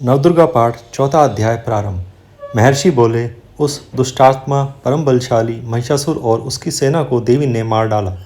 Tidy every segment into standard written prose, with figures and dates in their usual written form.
नवदुर्गा पाठ चौथा अध्याय प्रारंभ। महर्षि बोले, उस दुष्टात्मा परम बलशाली महिषासुर और उसकी सेना को देवी ने मार डाला।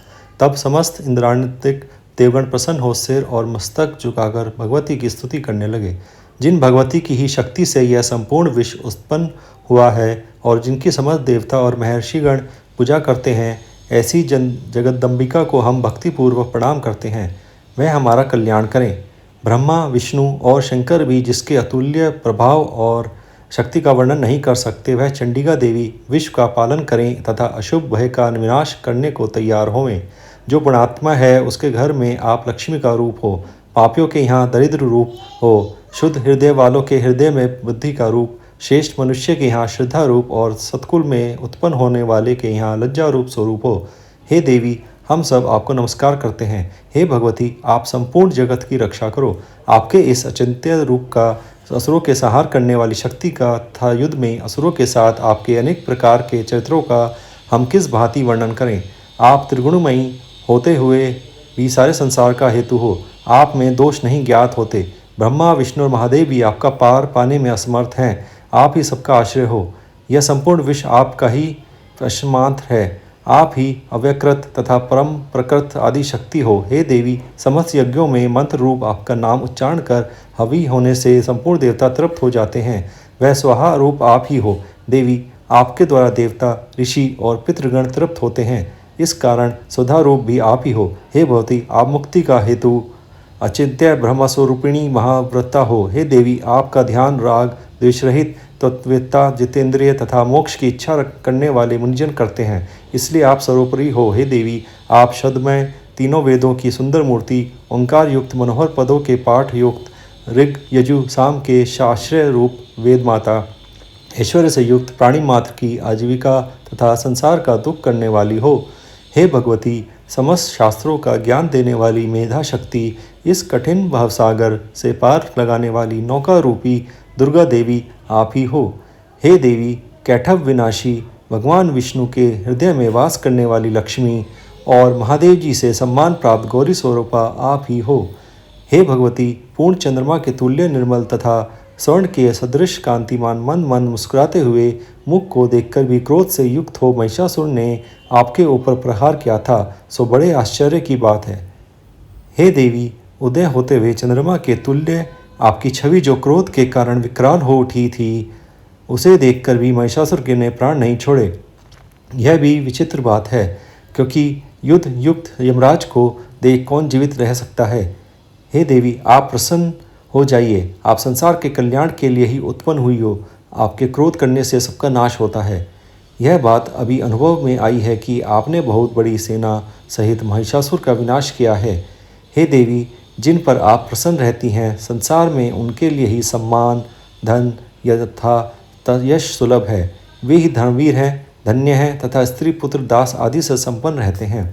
तब समस्त इंद्राणिक देवगण प्रसन्न हो सिर और मस्तक झुकाकर भगवती की स्तुति करने लगे। जिन भगवती की ही शक्ति से यह संपूर्ण विश्व उत्पन्न हुआ है और जिनकी समस्त देवता और महर्षिगण पूजा करते हैं, ऐसी जगदम्बिका को हम भक्तिपूर्वक प्रणाम करते हैं। वह हमारा कल्याण करें। ब्रह्मा, विष्णु और शंकर भी जिसके अतुल्य प्रभाव और शक्ति का वर्णन नहीं कर सकते, वह चंडिका देवी विश्व का पालन करें तथा अशुभ भय का विनाश करने को तैयार होवें। जो गुणात्मा है उसके घर में आप लक्ष्मी का रूप हो, पापियों के यहाँ दरिद्र रूप हो, शुद्ध हृदय वालों के हृदय में बुद्धि का रूप, श्रेष्ठ मनुष्य के यहाँ श्रद्धा रूप और सत्कुल में उत्पन्न होने वाले के यहाँ लज्जा रूप स्वरूप हो। हे देवी, हम सब आपको नमस्कार करते हैं। हे भगवती, आप संपूर्ण जगत की रक्षा करो। आपके इस अचिंत्य रूप का, असुरों के संहार करने वाली शक्ति का तथा युद्ध में असुरों के साथ आपके अनेक प्रकार के चरित्रों का हम किस भांति वर्णन करें। आप त्रिगुणमयी होते हुए भी सारे संसार का हेतु हो। आप में दोष नहीं ज्ञात होते। ब्रह्मा, विष्णु और महादेव भी आपका पार पाने में असमर्थ हैं। आप ही सबका आश्रय हो। यह संपूर्ण विश्व आपका ही प्रशमांत है। आप ही अव्यकृत तथा परम प्रकृत आदि शक्ति हो। हे देवी, समस्त यज्ञों में मंत्र रूप आपका नाम उच्चारण कर हवि होने से संपूर्ण देवता तृप्त हो जाते हैं। वह स्वाहा रूप आप ही हो। देवी, आपके द्वारा देवता, ऋषि और पितृगण तृप्त होते हैं। इस कारण सुधा रूप भी आप ही हो। हे भगवती, आप मुक्ति का हेतु अचिंत्य ब्रह्मस्वरूपिणी महाव्रता हो। हे देवी, आपका ध्यान राग द्वेष रहित तत्ववेत्ता, जितेंद्रिय तथा मोक्ष की इच्छा करने वाले मुनिजन करते हैं, इसलिए आप सर्वोपरि हो। हे देवी, आप शब्दमय तीनों वेदों की सुंदर मूर्ति, ओंकार युक्त मनोहर पदों के पाठ युक्त, ऋग यजु साम के शास्त्रीय रूप वेद माता, ऐश्वर्य से युक्त प्राणी मात्र की आजीविका तथा संसार का दुख करने वाली हो। हे भगवती, समस्त शास्त्रों का ज्ञान देने वाली मेधा शक्ति, इस कठिन भवसागर से पार लगाने वाली नौका रूपी दुर्गा देवी आप ही हो। हे देवी, कैठव विनाशी भगवान विष्णु के हृदय में वास करने वाली लक्ष्मी और महादेव जी से सम्मान प्राप्त गौरी स्वरूपा आप ही हो। हे भगवती, पूर्ण चंद्रमा के तुल्य निर्मल तथा स्वर्ण के सदृश कांतिमान मन मन मुस्कुराते हुए मुख को देखकर भी क्रोध से युक्त हो महिषासुर ने आपके ऊपर प्रहार किया था, सो बड़े आश्चर्य की बात है। हे देवी, उदय होते हुए चंद्रमा के तुल्य आपकी छवि जो क्रोध के कारण विकराल हो उठी थी, उसे देखकर भी महिषासुर के ने प्राण नहीं छोड़े। यह भी विचित्र बात है, क्योंकि युद्ध युक्त यमराज को देख कौन जीवित रह सकता है। हे देवी, आप प्रसन्न हो जाइए। आप संसार के कल्याण के लिए ही उत्पन्न हुई हो। आपके क्रोध करने से सबका नाश होता है। यह बात अभी अनुभव में आई है कि आपने बहुत बड़ी सेना सहित महिषासुर का विनाश किया है। हे देवी, जिन पर आप प्रसन्न रहती हैं, संसार में उनके लिए ही सम्मान, धन यथा यश सुलभ है। वे ही धर्मवीर हैं, धन्य हैं तथा स्त्री पुत्र दास आदि से संपन्न रहते हैं।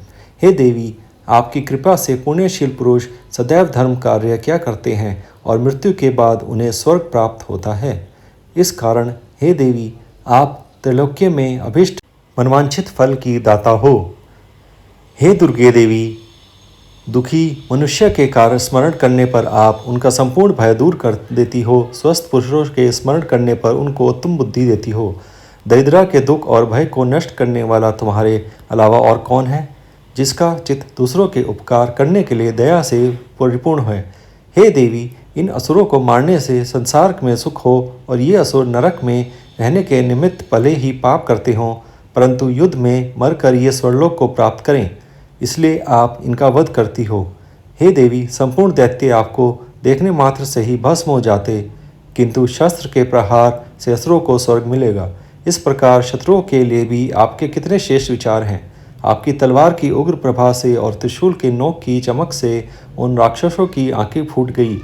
हे देवी, आपकी कृपा से पुण्यशील पुरुष सदैव धर्म कार्य क्या करते हैं और मृत्यु के बाद उन्हें स्वर्ग प्राप्त होता है। इस कारण हे देवी, आप त्रैलोक्य में अभिष्ट मनवांछित फल की दाता हो। हे दुर्गे देवी, दुखी मनुष्य के कारण स्मरण करने पर आप उनका संपूर्ण भय दूर कर देती हो। स्वस्थ पुरुषों के स्मरण करने पर उनको उत्तम बुद्धि देती हो। दरिद्रा के दुख और भय को नष्ट करने वाला तुम्हारे अलावा और कौन है, जिसका चित्त दूसरों के उपकार करने के लिए दया से परिपूर्ण है। हे देवी, इन असुरों को मारने से संसार में सुख हो और ये असुर नरक में रहने के निमित्त भले ही पाप करते हों, परंतु युद्ध में मरकर ये स्वर्लोक को प्राप्त करें, इसलिए आप इनका वध करती हो। हे देवी, संपूर्ण दैत्य आपको देखने मात्र से ही भस्म हो जाते, किंतु शस्त्र के प्रहार से असुरों को स्वर्ग मिलेगा। इस प्रकार शत्रुओं के लिए भी आपके कितने श्रेष्ठ विचार हैं। आपकी तलवार की उग्र प्रभा से और त्रिशूल के नोक की चमक से उन राक्षसों की आंखें फूट गई,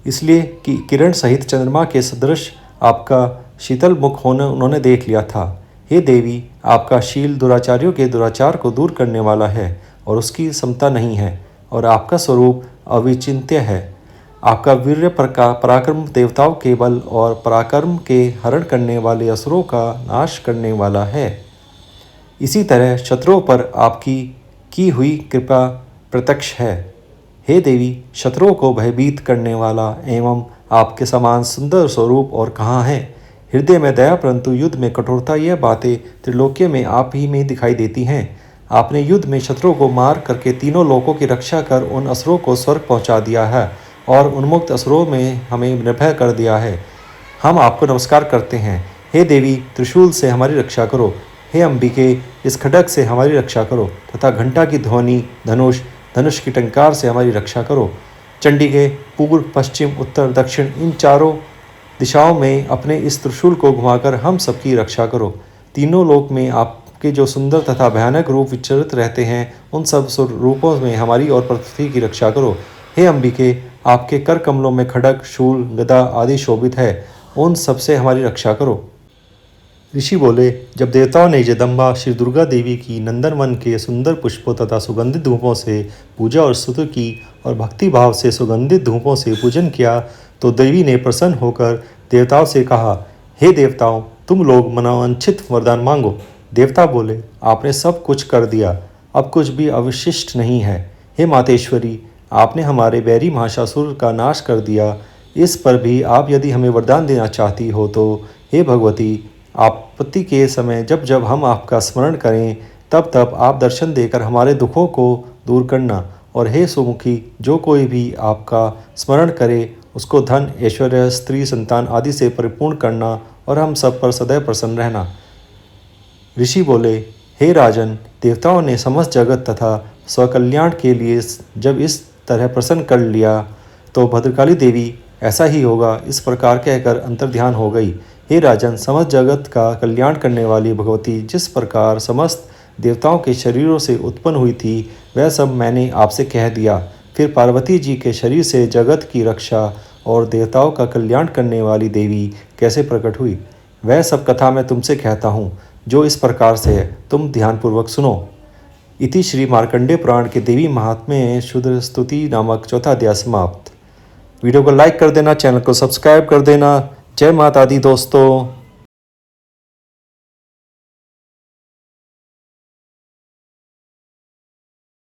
इसलिए कि किरण सहित चंद्रमा के सदृश आपका शीतल मुख होने उन्होंने देख लिया था। हे देवी, आपका शील दुराचारियों के दुराचार को दूर करने वाला है और उसकी समता नहीं है, और आपका स्वरूप अविचिंत्य है। आपका वीर्य पराक्रम देवताओं के बल और पराक्रम के हरण करने वाले असुरों का नाश करने वाला है। इसी तरह शत्रुओं पर आपकी की हुई कृपा प्रत्यक्ष है। हे देवी, शत्रुओं को भयभीत करने वाला एवं आपके समान सुंदर स्वरूप और कहाँ है। हृदय में दया परंतु युद्ध में कठोरता, यह बातें त्रिलोक्य में आप ही में दिखाई देती हैं। आपने युद्ध में शत्रुओं को मार करके तीनों लोकों की रक्षा कर उन असुरों को स्वर्ग पहुंचा दिया है और उन्मुक्त असुरों में हमें निर्भय कर दिया है। हम आपको नमस्कार करते हैं। हे देवी, त्रिशूल से हमारी रक्षा करो। हे अंबिके, इस खड्ग से हमारी रक्षा करो तथा घंटा की ध्वनि, धनुष की टंकार से हमारी रक्षा करो। चंडिके, पूर्व, पश्चिम, उत्तर, दक्षिण इन चारों दिशाओं में अपने इस त्रिशूल को घुमाकर हम सबकी रक्षा करो। तीनों लोक में आपके जो सुंदर तथा भयानक रूप विचरित रहते हैं, उन सब रूपों में हमारी और पृथ्वी की रक्षा करो। हे अंबिके, आपके कर कमलों में खड्ग, शूल, गदा आदि शोभित है, उन सब से हमारी रक्षा करो। ऋषि बोले, जब देवताओं ने जगदम्बा श्री दुर्गा देवी की नंदनवन के सुंदर पुष्पों तथा सुगंधित धूपों से पूजा और स्तुति की और भक्ति भाव से सुगंधित धूपों से पूजन किया, तो देवी ने प्रसन्न होकर देवताओं से कहा, हे देवताओं, तुम लोग मनोवांछित वरदान मांगो। देवता बोले, आपने सब कुछ कर दिया, अब कुछ भी अवशिष्ट नहीं है। हे मातेश्वरी, आपने हमारे बैरी महाशासुर का नाश कर दिया, इस पर भी आप यदि हमें वरदान देना चाहती हो तो हे भगवती, आपत्ति के समय जब जब हम आपका स्मरण करें तब तब आप दर्शन देकर हमारे दुखों को दूर करना। और हे सुमुखी, जो कोई भी आपका स्मरण करे उसको धन, ऐश्वर्य, स्त्री, संतान आदि से परिपूर्ण करना और हम सब पर सदैव प्रसन्न रहना। ऋषि बोले, हे राजन, देवताओं ने समस्त जगत तथा स्वकल्याण के लिए जब इस तरह प्रसन्न कर लिया तो भद्रकाली देवी ऐसा ही होगा, इस प्रकार कहकर अंतर्ध्यान हो गई। हे राजन, समस्त जगत का कल्याण करने वाली भगवती जिस प्रकार समस्त देवताओं के शरीरों से उत्पन्न हुई थी, वह सब मैंने आपसे कह दिया। फिर पार्वती जी के शरीर से जगत की रक्षा और देवताओं का कल्याण करने वाली देवी कैसे प्रकट हुई, वह सब कथा मैं तुमसे कहता हूँ, जो इस प्रकार से है, तुम ध्यानपूर्वक सुनो। इति श्री मार्कंडेय पुराण के देवी महात्म्य शूद्र स्तुति नामक चौथा अध्याय समाप्त। वीडियो को लाइक कर देना, चैनल को सब्सक्राइब कर देना। जय माता दी दोस्तों।